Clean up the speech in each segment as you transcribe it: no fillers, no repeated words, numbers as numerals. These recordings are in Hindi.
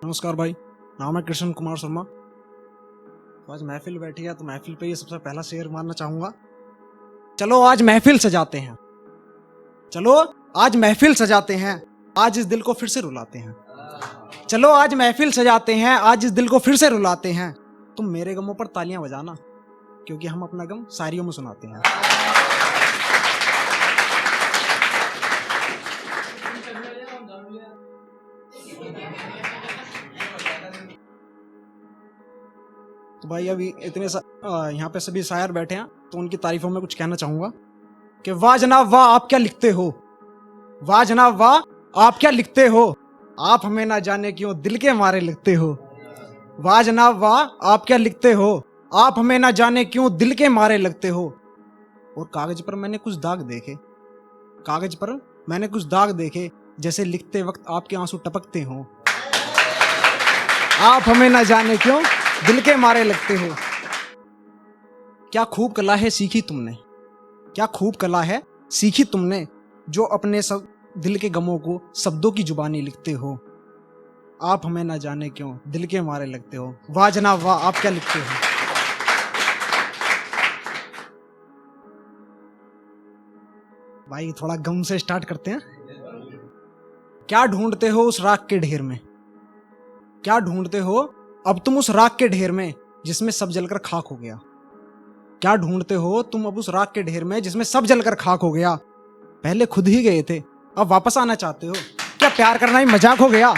नमस्कार भाई, नाम है कृष्ण कुमार शर्मा। तो आज महफिल बैठी है तो महफिल पे ये सबसे पहला शेर मारना चाहूंगा। चलो आज महफिल सजाते हैं, चलो आज महफिल सजाते हैं, आज इस दिल को फिर से रुलाते हैं। चलो आज महफिल सजाते हैं, आज इस दिल को फिर से रुलाते हैं। तुम मेरे गमों पर तालियां बजाना, क्योंकि हम अपना गम शायरियों में सुनाते हैं। तो भाई अभी यहाँ पे सभी शायर बैठे हैं तो उनकी तारीफों में कुछ कहना चाहूंगा कि वाह जनाब वाह आप क्या लिखते हो, वाह जनाब वाह आप क्या लिखते हो, आप हमें ना जाने क्यों दिल के मारे लिखते हो। वाह जनाब वाह आप क्या लिखते हो, आप हमें ना जाने क्यों दिल के मारे लगते हो। और कागज पर मैंने कुछ दाग देखे, कागज पर मैंने कुछ दाग देखे, जैसे लिखते वक्त आपके आंसू टपकते हो। आप हमें ना जाने क्यों दिल के मारे लगते हो। क्या खूब कला है सीखी तुमने, क्या खूब कला है सीखी तुमने, जो अपने सब दिल के गमों को शब्दों की जुबानी लिखते हो। आप हमें ना जाने क्यों दिल के मारे लगते हो। वाह जनाब वाह आप क्या लिखते हो। भाई थोड़ा गम से स्टार्ट करते हैं। क्या ढूंढते हो उस राख के ढेर में, क्या ढूंढते हो अब तुम उस राख के ढेर में जिसमें सब जलकर खाक हो गया। क्या ढूंढते हो तुम अब उस राख के ढेर में जिसमें सब जलकर खाक हो गया। पहले खुद ही गए थे अब वापस आना चाहते हो, क्या प्यार करना ही मजाक हो गया।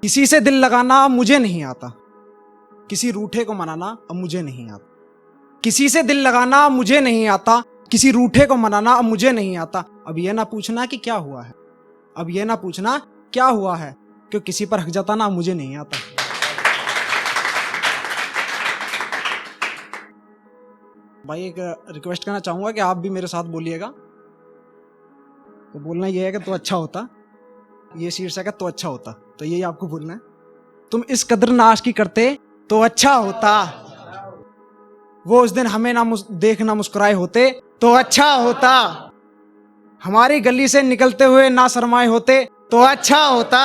किसी से दिल लगाना अब मुझे नहीं आता, किसी रूठे को मनाना अब मुझे नहीं आता। किसी से दिल लगाना अब मुझे नहीं आता, किसी रूठे को मनाना अब मुझे नहीं आता। अब ये ना पूछना कि क्या हुआ है, अब ये ना पूछना क्या हुआ है, क्यों किसी पर हक जताना मुझे नहीं आता। भाई एक रिक्वेस्ट करना चाहूंगा कि आप भी मेरे साथ बोलिएगा। तो बोलना ये है कि तो अच्छा होता, ये शीर्षक है तो अच्छा होता, तो यही आपको बोलना है। तुम इस कदर ना आशिकी करते तो अच्छा होता, वो उस दिन हमें ना देखना मुस्कुराए होते तो अच्छा होता। हमारी गली से निकलते हुए ना शर्माए होते तो अच्छा होता।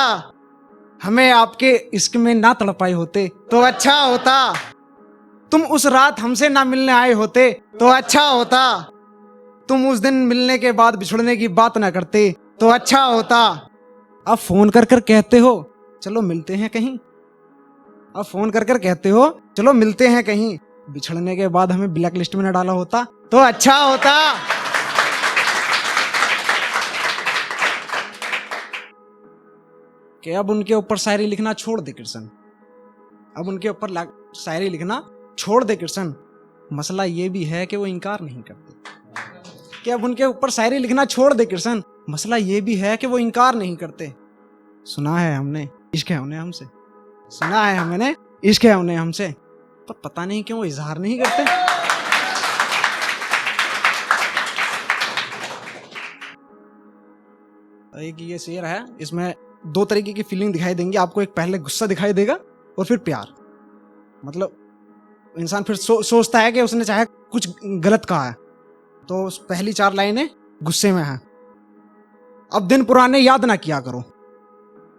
हमें आपके इश्क में ना तड़पाए होते तो अच्छा होता। तुम उस रात हमसे ना मिलने आए होते तो अच्छा होता। तुम उस दिन मिलने के बाद बिछड़ने की बात ना करते तो अच्छा होता। अब फोन कर कर कहते हो चलो मिलते हैं कहीं, अब फोन कर कर कहते हो चलो मिलते हैं कहीं, बिछड़ने के बाद हमें ब्लैक लिस्ट में न डाला होता तो अच्छा होता। कि अब उनके ऊपर शायरी लिखना छोड़ दे कृष्ण, अब उनके ऊपर शायरी लिखना छोड़ दे कृष्ण। मसला ये भी है कि वो इनकार नहीं करते, कि अब उनके ऊपर शायरी लिखना छोड़ दे कृष्ण। मसला ये भी है कि वो इनकार नहीं करते। सुना है हमने इश्क है उन्हें हमसे, सुना है हमने इश्क है उन्हें हमसे, पर पता नहीं क्यों वो इजहार नहीं करते। एक ये शेर है, इसमें दो तरीके की फीलिंग दिखाई देंगी आपको। एक पहले गुस्सा दिखाई देगा और फिर प्यार। मतलब इंसान फिर सोचता है कि उसने चाहे कुछ गलत कहा है। तो पहली चार लाइनें गुस्से में हैं। अब दिन पुराने याद ना किया करो,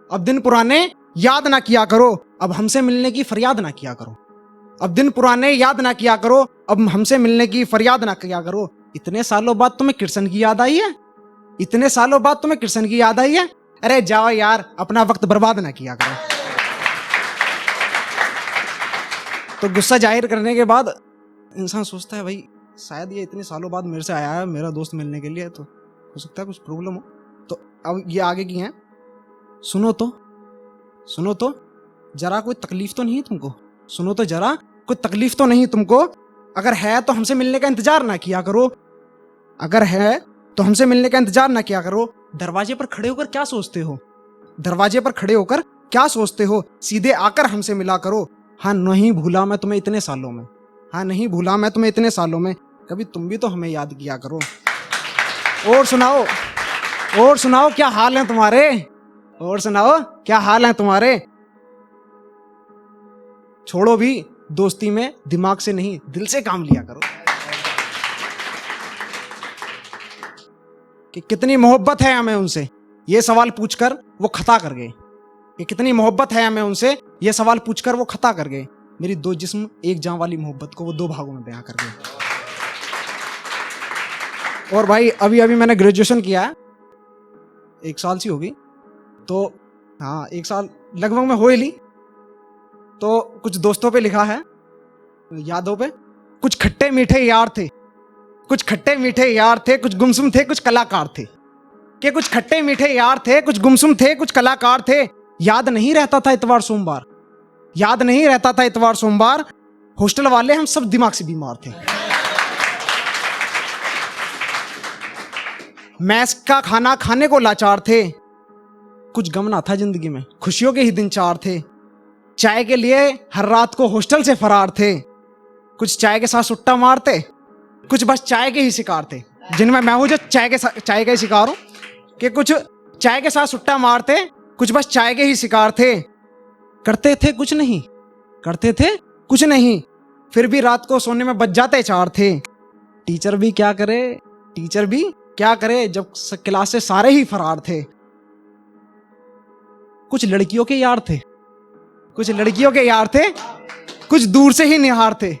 अब दिन पुराने याद ना किया करो, अब हमसे मिलने की फरियाद ना किया करो। अब दिन पुराने याद ना किया करो, अब हमसे मिलने की फरियाद ना किया करो। इतने सालों बाद तुम्हें कृष्ण की याद आई है, इतने सालों बाद तुम्हें कृष्ण की याद आई है। अरे जाओ यार, अपना वक्त बर्बाद ना किया करो। तो गुस्सा जाहिर करने के बाद इंसान सोचता है भाई शायद ये इतने सालों बाद मेरे से आया है मेरा दोस्त मिलने के लिए, तो हो सकता है कुछ प्रॉब्लम हो। तो अब ये आगे की हैं, सुनो तो, सुनो तो जरा कोई तकलीफ तो नहीं तुमको, सुनो तो जरा कोई तकलीफ तो नहीं तुमको। अगर है तो हमसे मिलने का इंतजार ना किया करो, अगर है तो हमसे मिलने का इंतजार ना किया करो। दरवाजे पर खड़े होकर क्या सोचते हो, दरवाजे पर खड़े होकर क्या सोचते हो, सीधे आकर हमसे मिला करो। हाँ नहीं भूला मैं तुम्हें इतने सालों में, हाँ नहीं भूला मैं तुम्हें इतने सालों में, कभी तुम भी तो हमें याद किया करो। और सुनाओ, और सुनाओ क्या हाल है तुम्हारे, और सुनाओ क्या हाल है तुम्हारे। छोड़ो भी दोस्ती में दिमाग से नहीं दिल से काम लिया करो। कि कितनी मोहब्बत है हमें उनसे, ये सवाल पूछकर वो खता कर गए कि कितनी मोहब्बत है हमें उनसे। ये सवाल पूछकर वो खता कर गए। मेरी दो जिस्म एक जान वाली मोहब्बत को वो दो भागों में बयां कर गए। और भाई अभी अभी मैंने ग्रेजुएशन किया है, 1 साल सी होगी, तो हाँ 1 साल लगभग में हो ही ली। तो कुछ दोस्तों पे लिखा है, यादों पे, कुछ खट्टे मीठे यार थे, कुछ खट्टे मीठे यार थे, कुछ गुमसुम थे, कुछ कलाकार थे। कि कुछ खट्टे मीठे यार थे, कुछ गुमसुम थे, कुछ कलाकार थे। याद नहीं रहता था इतवार सोमवार, याद नहीं रहता था इतवार सोमवार। हॉस्टल वाले हम सब दिमाग से बीमार थे। मैस का खाना खाने को लाचार थे। कुछ गम ना था जिंदगी में, खुशियों के ही दिन 4 थे। चाय के लिए हर रात को हॉस्टल से फरार थे। कुछ चाय के साथ सुट्टा मारते, कुछ बस चाय के ही शिकार थे। जिनमें मैं हूं जो चाय का ही शिकार हूं। कि कुछ चाय के साथ सुट्टा मारते, कुछ बस चाय के ही शिकार थे। करते थे कुछ नहीं, करते थे कुछ नहीं, फिर भी रात को सोने में बच जाते 4 थे। टीचर भी क्या करे, टीचर भी क्या करे, जब क्लास से सारे ही फरार थे। कुछ लड़कियों के यार थे, कुछ लड़कियों के यार थे, कुछ दूर से ही निहारते।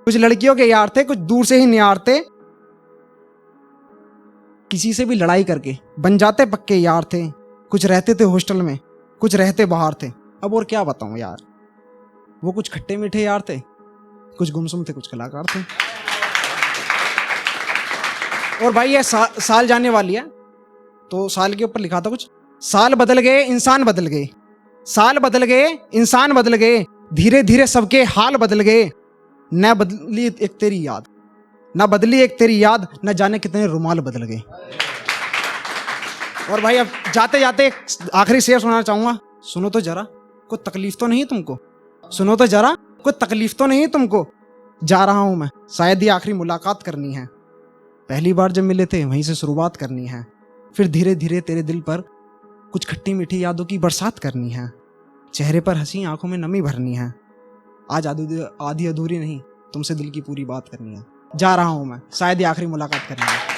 कुछ लड़कियों के यार थे, कुछ दूर से ही निहारते। किसी से भी लड़ाई करके बन जाते पक्के यार थे। कुछ रहते थे हॉस्टल में, कुछ रहते बाहर थे। अब और क्या बताऊं यार, वो कुछ खट्टे मीठे यार थे, कुछ गुमसुम थे, कुछ कलाकार थे। और भाई ये साल जाने वाली है, तो साल के ऊपर लिखा था कुछ, साल बदल गए इंसान बदल गए, साल बदल गए इंसान बदल गए, धीरे धीरे सबके हाल बदल गए। न बदली एक तेरी याद, न बदली एक तेरी याद, न जाने कितने रुमाल बदल गए। और भाई अब जाते जाते एक आखिरी शेर सुनाना चाहूंगा, सुनो तो जरा, कोई तकलीफ तो नहीं तुमको, सुनो तो जरा, कोई तकलीफ तो नहीं तुमको। जा रहा हूं मैं, शायद ये आखिरी मुलाकात करनी है। पहली बार जब मिले थे वहीं से शुरुआत करनी है। फिर धीरे धीरे तेरे दिल पर कुछ खट्टी मीठी यादों की बरसात करनी है। चेहरे पर हंसी, आंखों में नमी भरनी है। आज आधी अधूरी नहीं, तुमसे दिल की पूरी बात करनी है। जा रहा हूं मैं, शायद ये आखिरी मुलाकात करनी है।